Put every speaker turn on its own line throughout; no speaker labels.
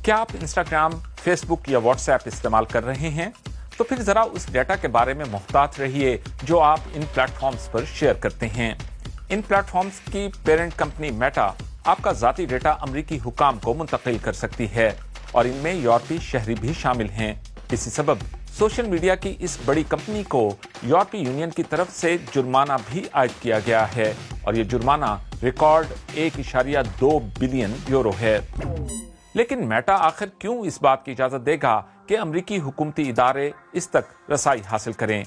क्या आप Instagram, Facebook या व्हाट्सएप इस्तेमाल कर रहे हैं? तो फिर जरा उस डेटा के बारे में मुहतात रहिए जो आप इन प्लेटफॉर्म्स पर शेयर करते हैं। इन प्लेटफॉर्म्स की पेरेंट कंपनी मेटा आपका ज़ाती डेटा अमरीकी हुकाम को मुंतकिल कर सकती है और इनमें यूरोपीय शहरी भी शामिल हैं। इसी सबब सोशल मीडिया की इस बड़ी कंपनी को यूरोपीय यूनियन की तरफ से जुर्माना भी आयद किया गया है और ये जुर्माना रिकॉर्ड 1.2 बिलियन यूरो है। लेकिन मेटा आखिर क्यों इस बात की इजाजत देगा कि अमरीकी हुकूमती इदारे इस तक रसाई हासिल करें?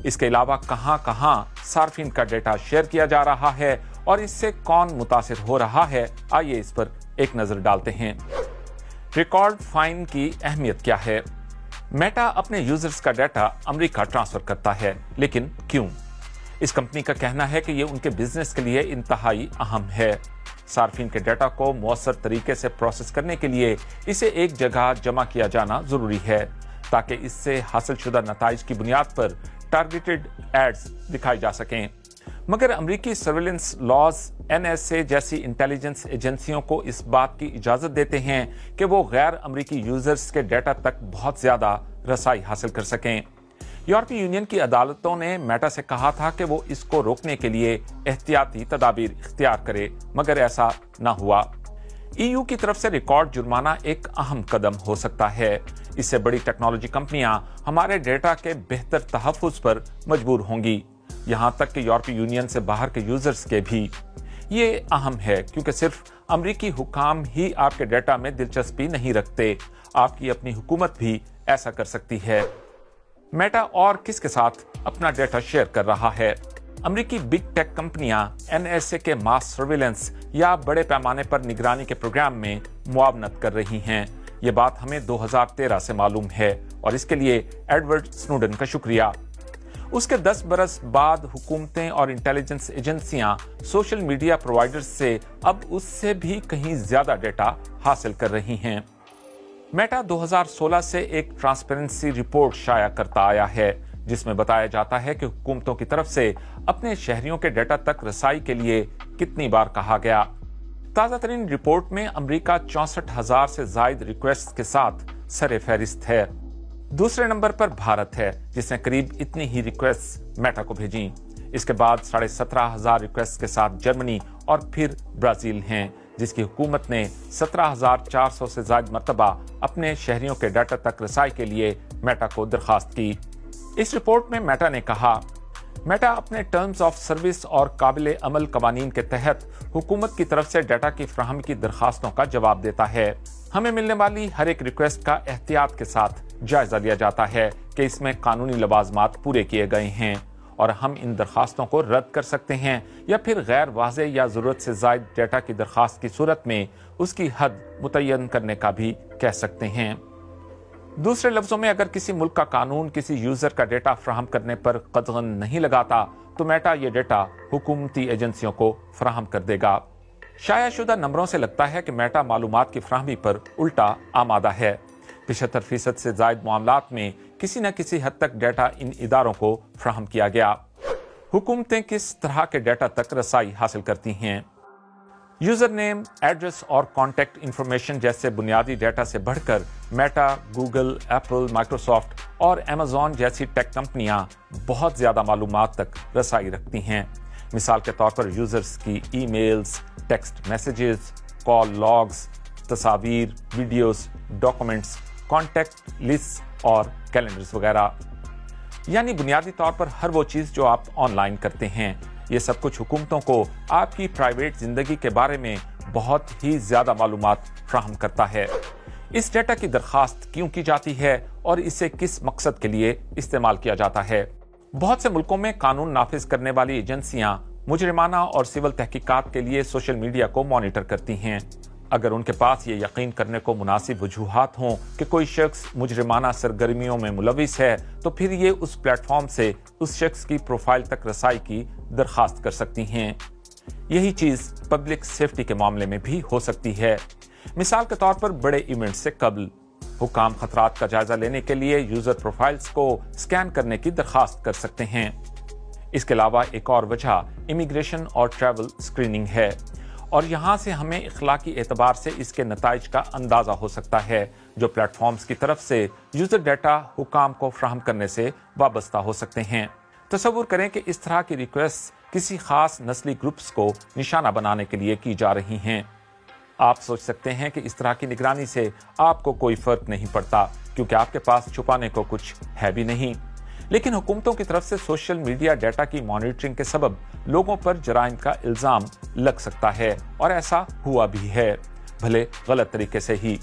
इसके अलावा कहां सार्फिन का डेटा शेयर किया जा रहा है और इससे कौन मुतासिर हो रहा है? आइए इस पर एक नजर डालते हैं। रिकॉर्ड फाइन की अहमियत क्या है? मेटा अपने यूजर्स का डाटा अमेरिका ट्रांसफर करता है, लेकिन क्यों? इस कंपनी का कहना है कि यह उनके बिजनेस के लिए इंतहाई अहम है। सार्फिन के डाटा को मौसर तरीके से प्रोसेस करने के लिए इसे एक जगह जमा किया जाना जरूरी है ताकि इससे हासिल शुदा नताइज की बुनियाद पर टारगेटेड एड्स दिखाई जा सकें। मगर अमरीकी सर्वेलेंस लॉज NSA जैसी इंटेलिजेंस एजेंसियों को इस बात की इजाजत देते हैं कि वो गैर अमरीकी यूजर्स के डाटा तक बहुत ज्यादा रसाई हासिल कर सकें। यूरोपीय यूनियन की अदालतों ने मेटा से कहा था कि वो इसको रोकने के लिए एहतियाती तदाबीर इख्तियार करे, मगर ऐसा न हुआ। EU की तरफ से रिकॉर्ड जुर्माना एक अहम कदम हो सकता है। इससे बड़ी टेक्नोलॉजी कंपनियां हमारे डेटा के बेहतर तहफ्फुज पर मजबूर होंगी, यहां तक कि यूरोपीय यूनियन से बाहर के यूजर्स के भी। ये अहम है क्योंकि सिर्फ अमरीकी हुकाम ही आपके डेटा में दिलचस्पी नहीं रखते, आपकी अपनी हुकूमत भी ऐसा कर सकती है। मेटा और किसके साथ अपना डेटा शेयर कर रहा है? अमरीकी बिग टेक कंपनियां NSA के मास सर्विलेंस या बड़े पैमाने पर निगरानी के प्रोग्राम में मुआवनत कर रही हैं। ये बात हमें 2013 से मालूम है और इसके लिए एडवर्ड स्नोडन का शुक्रिया। उसके 10 बरस बाद हुकूमतें और इंटेलिजेंस एजेंसियां सोशल मीडिया प्रोवाइडर्स से अब उससे भी कहीं ज्यादा डेटा हासिल कर रही हैं। मेटा 2016 से एक ट्रांसपेरेंसी रिपोर्ट शाया करता आया है जिसमें बताया जाता है कि हुकूमतों की तरफ से अपने शहरियों के डेटा तक रसाई के लिए कितनी बार कहा गया। ताज़ा तरीन रिपोर्ट में अमरीका 64,000 से जायद रिक्वेस्ट के साथ सरे फहरिस्त है। दूसरे नंबर पर भारत है जिसने करीब इतनी ही रिक्वेस्ट मेटा को भेजी। इसके बाद 17,500 रिक्वेस्ट के साथ जर्मनी और फिर ब्राजील हैं जिसकी हुकूमत ने 17,400 से ज्यादा मरतबा अपने शहरियों के डाटा तक रसाई के लिए मेटा को दरखास्त की। इस रिपोर्ट में मेटा ने कहा, मेटा अपने टर्म्स ऑफ सर्विस और काबिल अमल कवानीन के तहत हुकूमत की तरफ से डाटा की फ्राहमी की दरखास्तों का जवाब देता है। हमें मिलने वाली हर एक रिक्वेस्ट का एहतियात के साथ जायजा लिया जाता है कि इसमें कानूनी लवाजमात पूरे किए गए हैं और हम इन दरखास्तों को रद्द कर सकते हैं या फिर गैर वाज़े या जरूरत से ज़ायद डाटा की दरखास्त की सूरत में उसकी हद मुतय्यन करने का भी कह सकते हैं। दूसरे लफ्जों में, अगर किसी मुल्क का कानून किसी यूजर का डेटा फ्राहम करने पर कदगन नहीं लगाता तो मेटा ये डेटा हुकूमती एजेंसियों को फ्राहम कर देगा। शायाशुदा नंबरों से लगता है कि मेटा मालूमात की फ्राहमी पर उल्टा आमादा है। 75% से जायद मामलात में किसी न किसी हद तक डेटा इन इदारों को फ्राहम किया गया। हुकूमतें किस तरह के डेटा तक रसाई हासिल करती हैं? यूजर नेम, एड्रेस और कॉन्टैक्ट इंफॉर्मेशन जैसे बुनियादी डेटा से बढ़कर मेटा, गूगल, एप्पल, माइक्रोसॉफ्ट और अमेज़न जैसी टेक कंपनियां बहुत ज्यादा मालूमात तक रसाई रखती हैं। मिसाल के तौर पर यूजर्स की emails, text messages, call logs, तस्वीर, वीडियोस, डॉक्यूमेंट्स, कॉन्टैक्ट लिस्ट और कैलेंडर्स वगैरह। यानी बुनियादी तौर पर हर वो चीज जो आप ऑनलाइन करते हैं। ये सब कुछ हुकूमतों को आपकी प्राइवेट जिंदगी के बारे में बहुत ही ज्यादा मालूमात फ्राहम करता है। इस डेटा की दरखास्त क्यों की जाती है और इसे किस मकसद के लिए इस्तेमाल किया जाता है? बहुत से मुल्कों में कानून नाफिज करने वाली एजेंसियां मुजरिमाना और सिविल तहकीकात के लिए सोशल मीडिया को मॉनिटर करती हैं। अगर उनके पास ये यकीन करने को मुनासिब वजूहात हों कि कोई शख्स मुजरिमाना सरगर्मियों में मुलविस है तो फिर ये उस प्लेटफॉर्म से उस शख्स की प्रोफाइल तक रसाई की दरखास्त कर सकती हैं। यही चीज पब्लिक सेफ्टी के मामले में भी हो सकती है। मिसाल के तौर पर बड़े इवेंट से कबल हुकाम खतरात का जायजा लेने के लिए यूजर प्रोफाइल्स को स्कैन करने की दरखास्त कर सकते हैं। इसके अलावा एक और वजह इमिग्रेशन और ट्रैवल स्क्रीनिंग है اور یہاں سے ہمیں اخلاقی اعتبار سے اس کے نتائج کا اندازہ ہو سکتا ہے جو پلیٹ فارمز کی طرف سے یوزر ڈیٹا حکام کو فراہم کرنے سے وابستہ ہو سکتے ہیں۔ تصور کریں کہ اس طرح کی ریکویسٹ کسی خاص نسلی گروپس کو نشانہ بنانے کے لیے کی جا رہی ہیں۔ آپ سوچ سکتے ہیں کہ اس طرح کی نگرانی سے آپ کو کوئی فرق نہیں پڑتا کیونکہ آپ کے پاس چھپانے کو کچھ ہے بھی نہیں، لیکن حکومتوں کی طرف سے سوشل میڈیا ڈیٹا کی مانیٹرنگ کے سبب لوگوں پر جرائم کا الزام لگ سکتا ہے، اور ایسا ہوا بھی ہے، بھلے غلط طریقے سے ہی،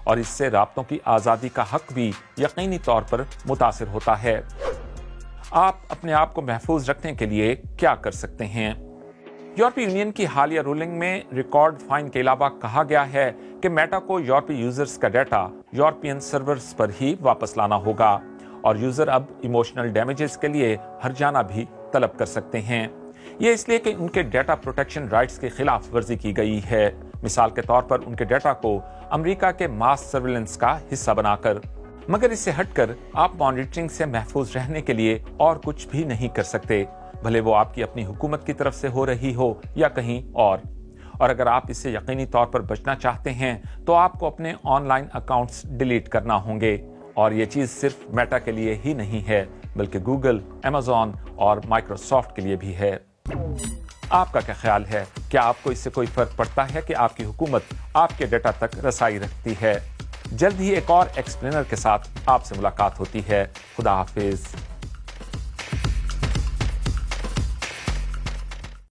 اور اس سے رابطوں کی آزادی کا حق بھی یقینی طور پر متاثر ہوتا ہے۔ آپ اپنے آپ کو محفوظ رکھنے کے لیے کیا کر سکتے ہیں؟ یورپی یونین کی حالیہ رولنگ میں ریکارڈ فائن کے علاوہ کہا گیا ہے کہ میٹا کو یورپی یوزرز کا ڈیٹا یورپین سرورز پر ہی واپس لانا ہوگا، اور یوزر اب ایموشنل ڈیمیجز کے لیے ہرجانہ بھی طلب کر سکتے ہیں۔ یہ اس لیے کہ ان کے ڈیٹا پروٹیکشن رائٹس کی خلاف ورزی کی گئی ہے، مثال کے طور پر ان کے ڈیٹا کو امریکہ کے ماس سرویلنس کا حصہ بنا کر۔ مگر اس سے ہٹ کر آپ مانیٹرنگ سے محفوظ رہنے کے لیے اور کچھ بھی نہیں کر سکتے، بھلے وہ آپ کی اپنی حکومت کی طرف سے ہو رہی ہو یا کہیں اور اگر آپ اس سے یقینی طور پر بچنا چاہتے ہیں تو آپ کو اپنے آن لائن اکاؤنٹس ڈیلیٹ کرنا ہوں گے، اور یہ چیز صرف میٹا کے لیے ہی نہیں ہے بلکہ گوگل، ایمیزون اور مائکروسافٹ کے لیے بھی ہے۔ آپ کا کیا خیال ہے؟ کیا آپ کو اس سے کوئی فرق پڑتا ہے کہ آپ کی حکومت آپ کے ڈیٹا تک رسائی رکھتی ہے؟ جلد ہی ایک اور ایکسپلینر کے ساتھ آپ سے ملاقات ہوتی ہے۔ خدا حافظ۔